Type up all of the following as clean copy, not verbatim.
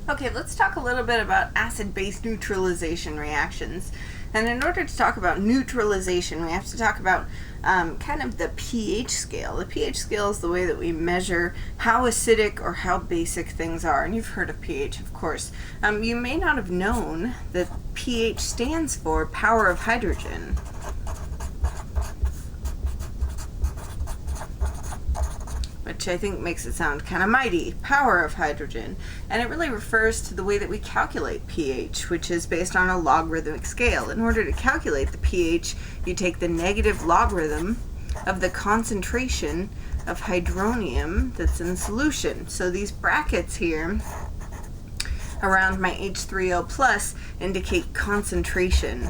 Okay, let's talk a little bit about acid-base neutralization reactions. And in order to talk about neutralization, we have to talk about kind of the pH scale. The pH scale is the way that we measure how acidic or how basic things are. And you've heard of pH, of course. You may not have known that pH stands for power of hydrogen. Which I think makes it sound kind of mighty, power of hydrogen. And it really refers to the way that we calculate pH, which is based on a logarithmic scale. In order to calculate the pH, you take the negative logarithm of the concentration of hydronium that's in solution. So these brackets here around my H3O plus indicate concentration.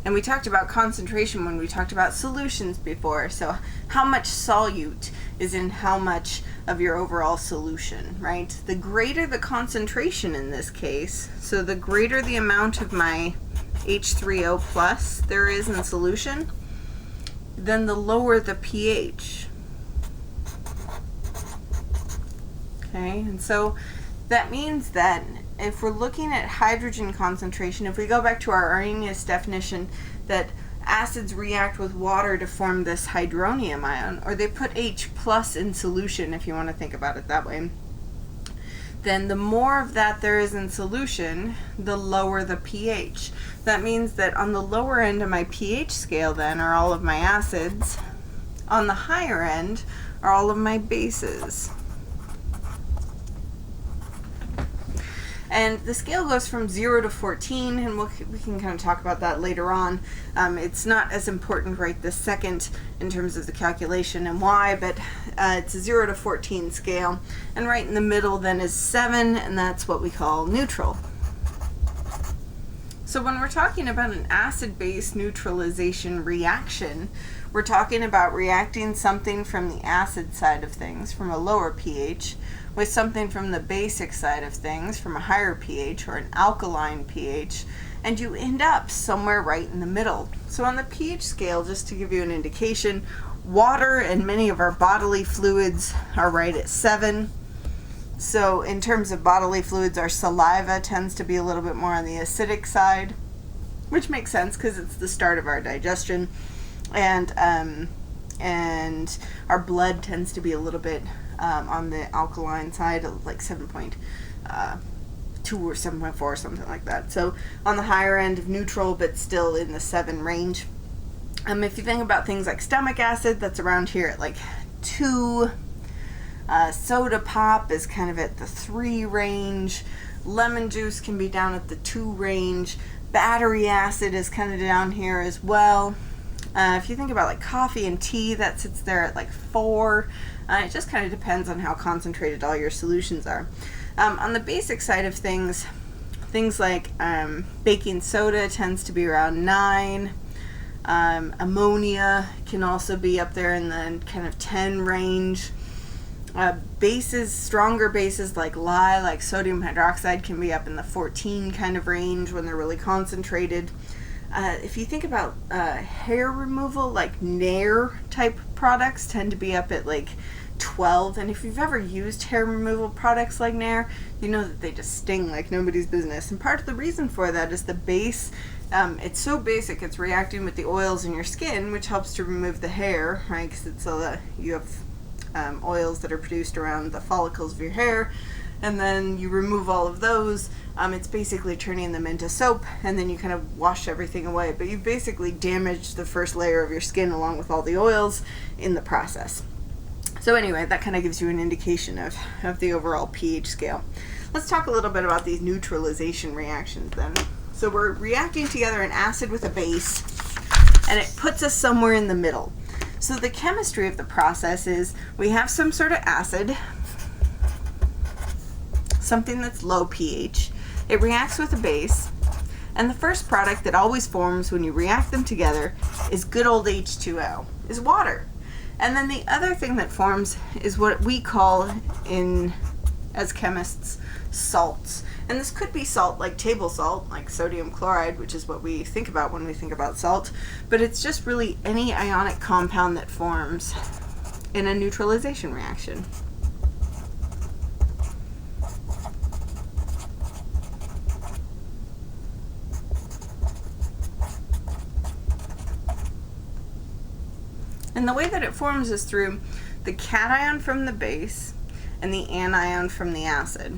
And we talked about concentration when we talked about solutions before. So how much solute is in how much of your overall solution, right? The greater the concentration in this case, so the greater the amount of my H3O plus there is in solution, then the lower the pH. Okay, and so that means that if we're looking at hydrogen concentration, if we go back to our Arrhenius definition that acids react with water to form this hydronium ion, or they put H plus in solution if you want to think about it that way, then the more of that there is in solution, the lower the pH. That means that on the lower end of my pH scale then are all of my acids, on the higher end are all of my bases. And the scale goes from 0 to 14, and we can kind of talk about that later on. It's not as important right this second in terms of the calculation and why, but it's a 0 to 14 scale. And right in the middle then is 7, and that's what we call neutral. So when we're talking about an acid-base neutralization reaction, we're talking about reacting something from the acid side of things, from a lower pH, with something from the basic side of things, from a higher pH or an alkaline pH, and you end up somewhere right in the middle. So on the pH scale, just to give you an indication, water and many of our bodily fluids are right at 7. So in terms of bodily fluids, our saliva tends to be a little bit more on the acidic side, which makes sense because it's the start of our digestion. And our blood tends to be a little bit on the alkaline side, like 7.2 or 7.4 or something like that. So on the higher end of neutral, but still in the 7 range. If you think about things like stomach acid, that's around here at like 2. Soda pop is kind of at the 3 range. Lemon juice can be down at the 2 range. Battery acid is kind of down here as well. If you think about like coffee and tea, that sits there at like 4. It just kind of depends on how concentrated all your solutions are. On the basic side of things like baking soda tends to be around 9. Ammonia can also be up there in the kind of 10 range. Bases, stronger bases like lye, like sodium hydroxide, can be up in the 14 kind of range when they're really concentrated. If you think about hair removal, like Nair type products tend to be up at like 12, and if you've ever used hair removal products like Nair, you know that they just sting like nobody's business. And part of the reason for that is the base. It's so basic, it's reacting with the oils in your skin, which helps to remove the hair, right? Because it's you have oils that are produced around the follicles of your hair, and then you remove all of those. It's basically turning them into soap, and then you kind of wash everything away. But you've basically damaged the first layer of your skin along with all the oils in the process. So anyway, that kind of gives you an indication of the overall pH scale. Let's talk a little bit about these neutralization reactions then. So we're reacting together an acid with a base, and it puts us somewhere in the middle. So the chemistry of the process is we have some sort of acid, something that's low pH. It reacts with a base, and the first product that always forms when you react them together is good old H2O, is water. And then the other thing that forms is what we call, as chemists, salts. And this could be salt like table salt, like sodium chloride, which is what we think about when we think about salt, but it's just really any ionic compound that forms in a neutralization reaction. And the way that it forms is through the cation from the base and the anion from the acid.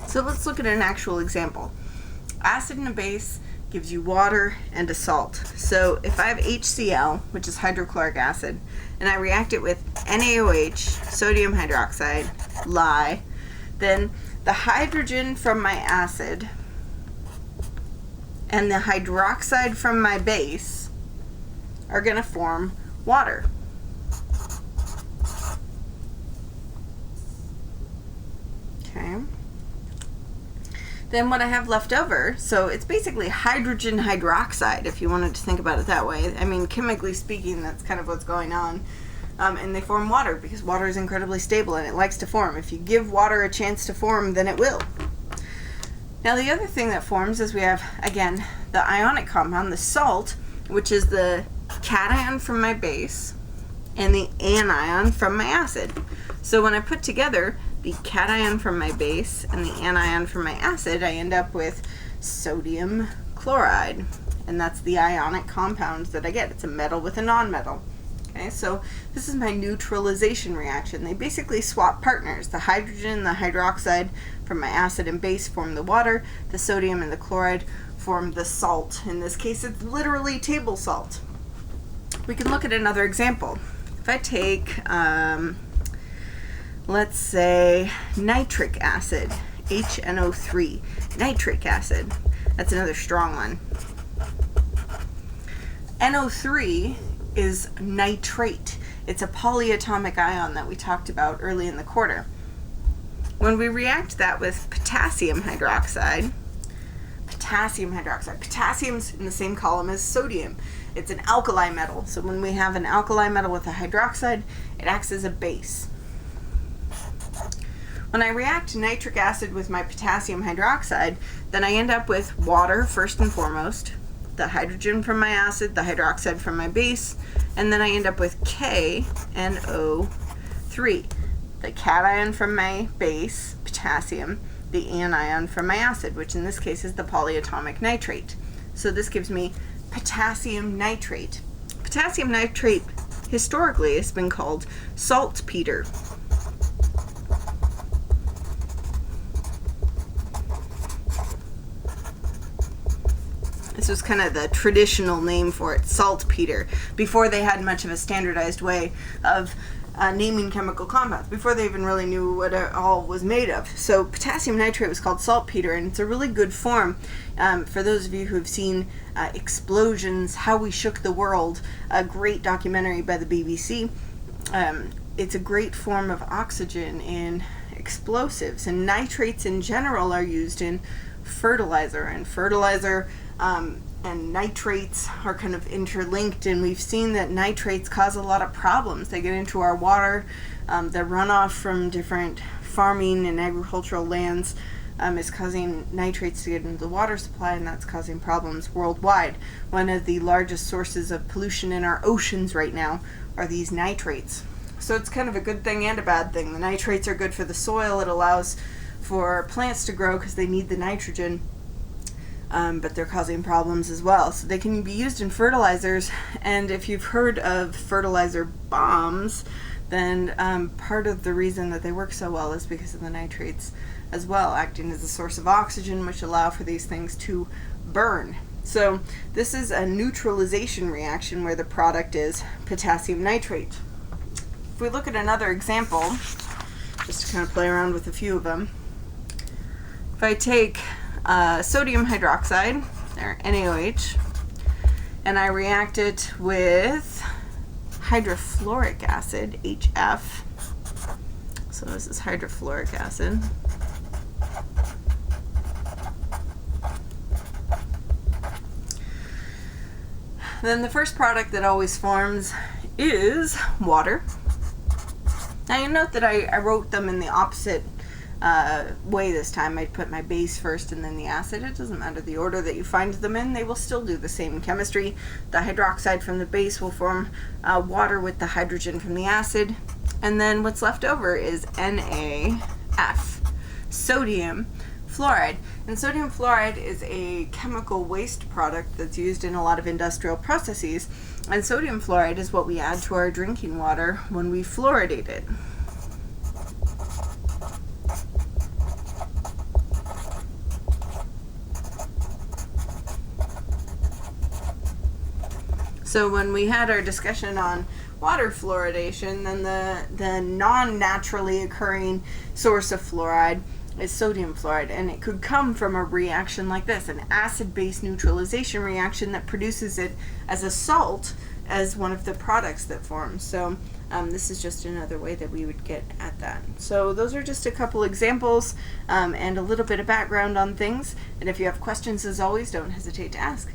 So let's look at an actual example. Acid and a base gives you water and a salt. So if I have HCl, which is hydrochloric acid, and I react it with NaOH, sodium hydroxide, Li, then the hydrogen from my acid and the hydroxide from my base are going to form water. Okay. Then what I have left over, so it's basically hydrogen hydroxide, if you wanted to think about it that way. I mean, chemically speaking, that's kind of what's going on. And they form water because water is incredibly stable and it likes to form. If you give water a chance to form, then it will. Now the other thing that forms is we have, again, the ionic compound, the salt, which is the cation from my base and the anion from my acid. So when I put together the cation from my base and the anion from my acid, I end up with sodium chloride. And that's the ionic compound that I get. It's a metal with a nonmetal. Okay, so this is my neutralization reaction. They basically swap partners. The hydrogen and the hydroxide from my acid and base form the water. The sodium and the chloride form the salt. In this case, it's literally table salt. We can look at another example. If I take, let's say, nitric acid, HNO3, nitric acid. That's another strong one. NO3 is nitrate. It's a polyatomic ion that we talked about early in the quarter. When we react that with potassium hydroxide, potassium's in the same column as sodium. It's an alkali metal. So when we have an alkali metal with a hydroxide, it acts as a base. When I react nitric acid with my potassium hydroxide, then I end up with water first and foremost, the hydrogen from my acid, the hydroxide from my base, and then I end up with KNO3, the cation from my base, potassium, the anion from my acid, which in this case is the polyatomic nitrate. So this gives me potassium nitrate. Potassium nitrate historically has been called saltpeter. This was kind of the traditional name for it, saltpeter, before they had much of a standardized way of naming chemical compounds, before they even really knew what it all was made of. So potassium nitrate was called saltpeter, and it's a really good form for those of you who have seen Explosions, How We Shook the World, a great documentary by the BBC. It's a great form of oxygen in explosives, and nitrates in general are used in fertilizer, and and nitrates are kind of interlinked, and we've seen that nitrates cause a lot of problems. They get into our water. The runoff from different farming and agricultural lands is causing nitrates to get into the water supply, and that's causing problems worldwide. One of the largest sources of pollution in our oceans right now are these nitrates. So it's kind of a good thing and a bad thing. The nitrates are good for the soil. It allows for plants to grow because they need the nitrogen. But they're causing problems as well. So they can be used in fertilizers, and if you've heard of fertilizer bombs, then part of the reason that they work so well is because of the nitrates as well, acting as a source of oxygen, which allow for these things to burn. So this is a neutralization reaction where the product is potassium nitrate. If we look at another example, just to kind of play around with a few of them, if I take sodium hydroxide, or NaOH, and I react it with hydrofluoric acid, HF. So this is hydrofluoric acid. Then the first product that always forms is water. Now you note that I wrote them in the opposite way this time. I'd put my base first and then the acid. It doesn't matter the order that you find them in, they will still do the same chemistry. The hydroxide from the base will form water with the hydrogen from the acid, and then what's left over is Na F, sodium fluoride. And sodium fluoride is a chemical waste product that's used in a lot of industrial processes. And sodium fluoride is what we add to our drinking water when we fluoridate it. So when we had our discussion on water fluoridation, then the non-naturally occurring source of fluoride is sodium fluoride, and it could come from a reaction like this, an acid-base neutralization reaction that produces it as a salt as one of the products that forms. So this is just another way that we would get at that. So those are just a couple examples and a little bit of background on things, and if you have questions, as always, don't hesitate to ask.